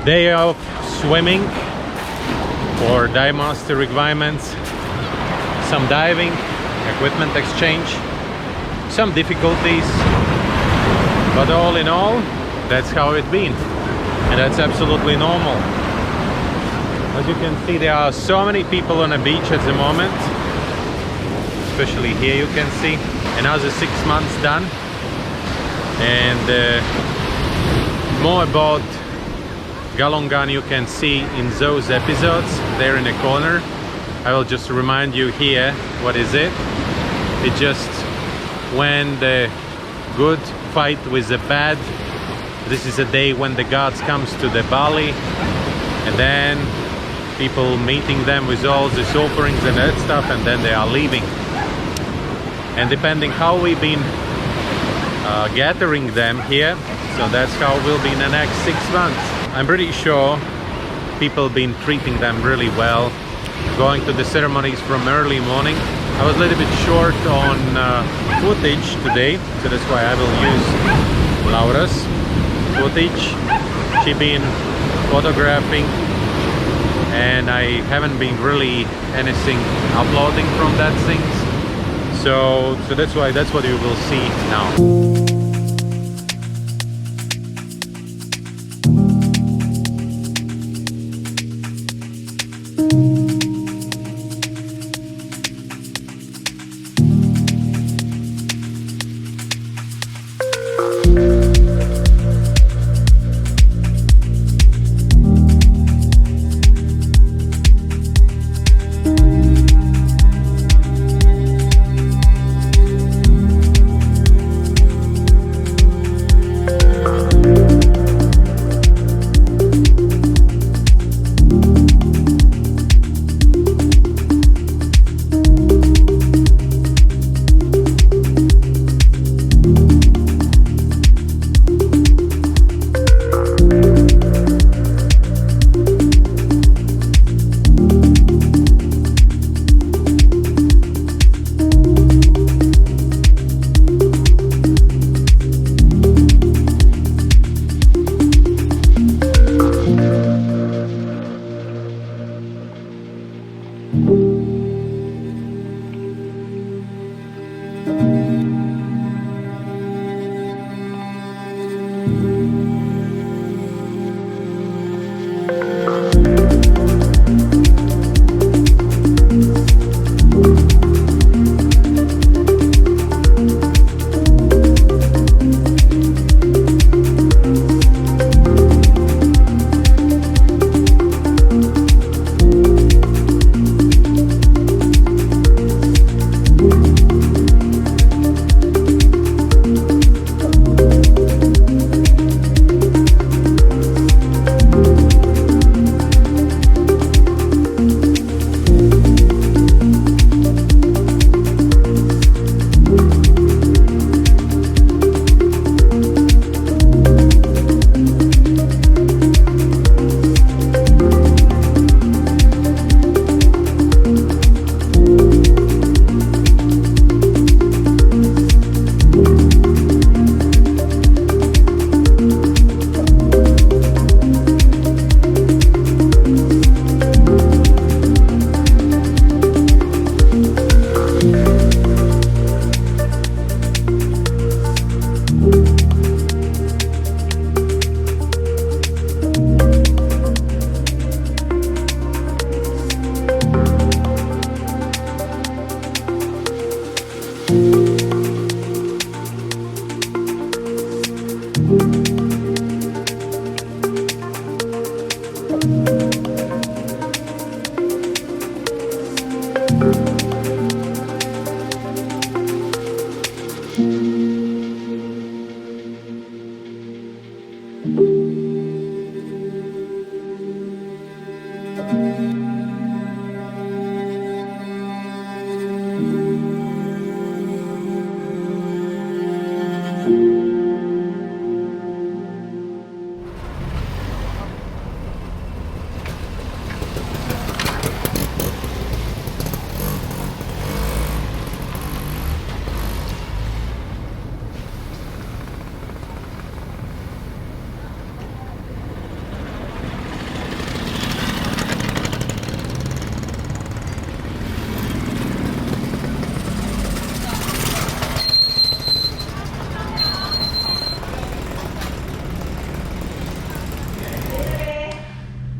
Day of swimming for dive master requirements, some diving, equipment exchange, some difficulties, but all in all, that's how it's been, and that's absolutely normal. As you can see, there are so many people on the beach at the moment, especially here you can see. Another 6 months done, and more about Galongan you can see in those episodes there in the corner. I will just remind you here, what is it? It's just when the good fight with the bad. This is a day when the gods comes to the Bali, and then people meeting them with all these offerings and that stuff, and then they are leaving. And depending how we've been gathering them here, so that's how it will be in the next 6 months. I'm pretty sure people been treating them really well, going to the ceremonies from early morning. I was a little bit short on footage today, so that's why I will use Laura's footage. She been photographing, and I haven't been really anything uploading from that things. So that's why, that's what you will see now.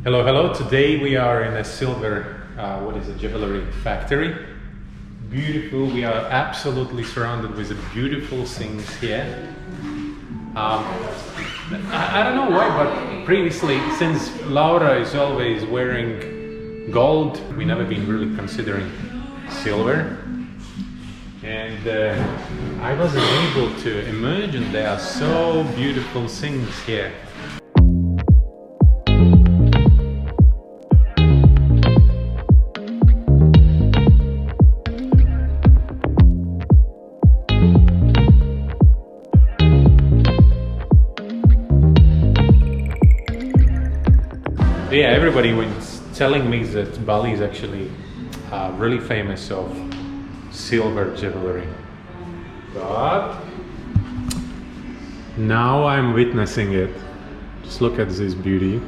Hello, hello. Today we are in a silver, jewelry factory. Beautiful. We are absolutely surrounded with beautiful things here. I don't know why, but previously, since Laura is always wearing gold, we never been really considering silver. And I wasn't able to imagine there are so beautiful things here. Yeah, everybody was telling me that Bali is actually really famous of silver jewelry. But now I'm witnessing it. Just look at this beauty.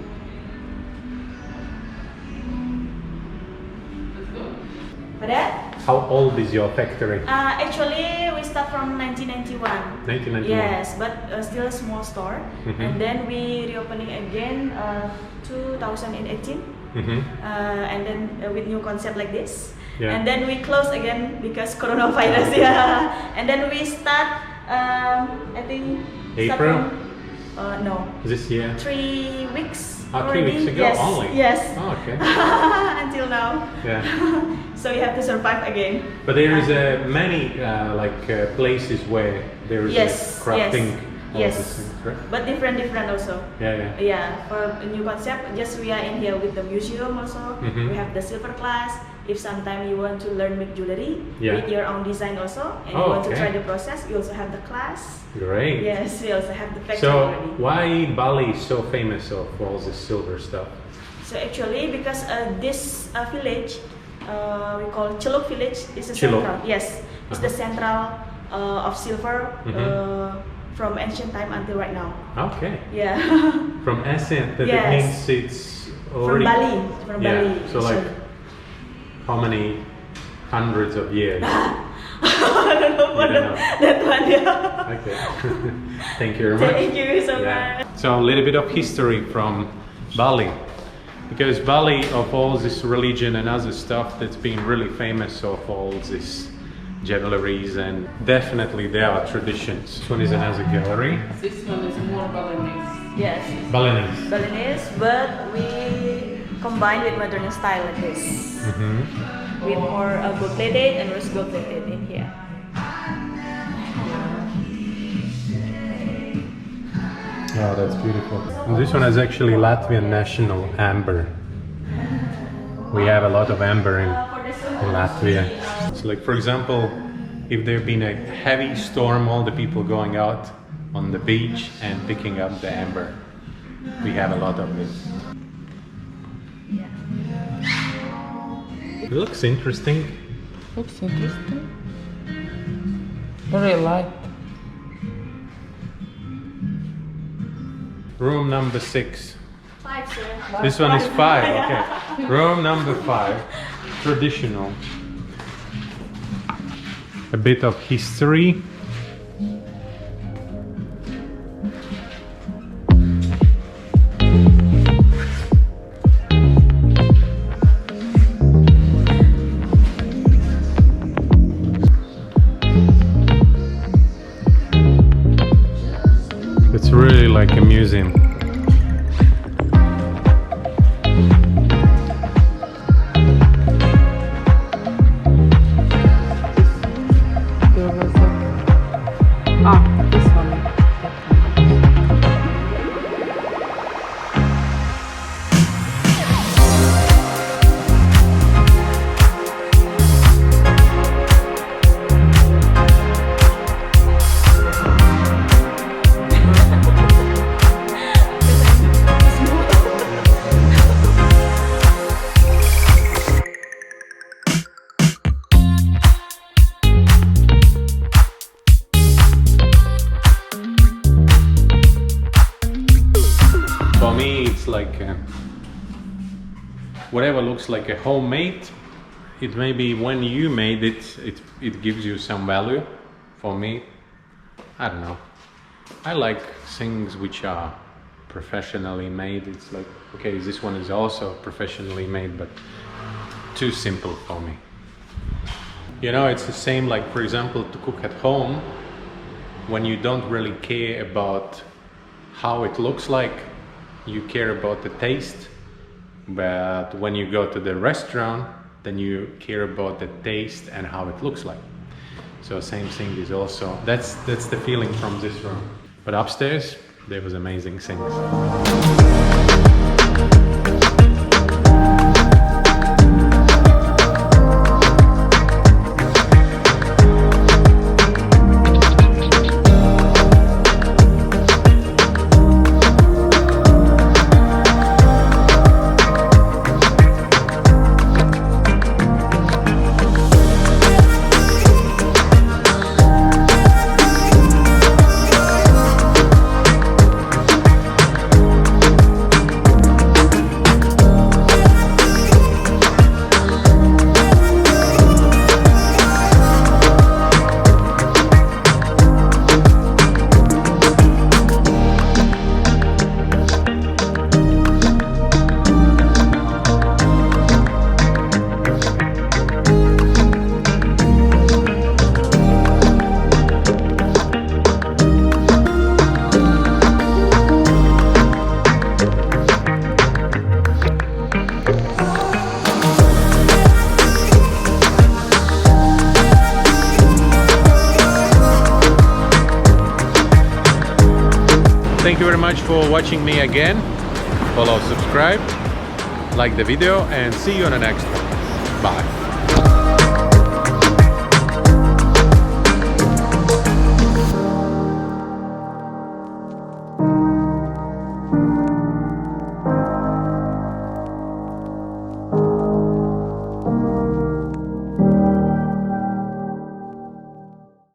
How old is your factory? Actually, we start from 1991. 1991. Yes, but still a small store. And then we reopening again 2018. And then with new concept like this. Yeah. And then we close again because coronavirus. Yeah. And then we start, I think, April? No. This year? 3 weeks. 3 weeks ago yes. only? Yes. Oh, okay. Until now. Yeah. So you have to survive again. But there is many places where there is crafting. Yes. Things, right? But different also. Yeah. Yeah, for a new concept, just we are in here with the museum also. We have the silver class. If sometime you want to learn make jewelry with your own design also, and you want to try the process, you also have the class. Great. Yes, we also have the factory So already. why Bali is so famous of all this silver stuff? So actually, because this village, we call Celuk village, is the Celuk. central. Yes, it's the central of silver. From ancient time until right now. Okay. Yeah. From ancient, that Yes. means it's already... From Bali. So like, how many hundreds of years? I don't know what that one, yeah. Okay. Thank you very much. Thank you so much. So a little bit of history from Bali. Because Bali, of all this religion and other stuff, that's been really famous of all this jewelries, and definitely there are traditions. This one is another gallery. This one is more Balinese. Yes. Balinese. Balinese, but we combine with modern style like this. With more gold plated and rose gold plated in here. Oh, that's beautiful. And this one is actually Latvian national amber. We have a lot of amber in Latvia. So like, for example, if there's been a heavy storm, all the people going out on the beach and picking up the amber. We have a lot of it. It looks interesting. Looks interesting. Very light. Room number 6. 5, sir. This one is 5, okay. Room number 5. Traditional. A bit of history. It's really like a museum. There was this one. For me, it's like whatever looks like a homemade. It may be when you made it, it gives you some value. For me, I don't know. I like things which are professionally made. It's like, okay, this one is also professionally made, but too simple for me. You know, it's the same like, for example, to cook at home, when you don't really care about how it looks like, you care about the taste. But when you go to the restaurant, then you care about the taste and how it looks like. So same thing is also, that's the feeling from this room. But upstairs, there was amazing things. Thank you very much for watching me again. Follow, subscribe, like the video, and see you on the next one. Bye.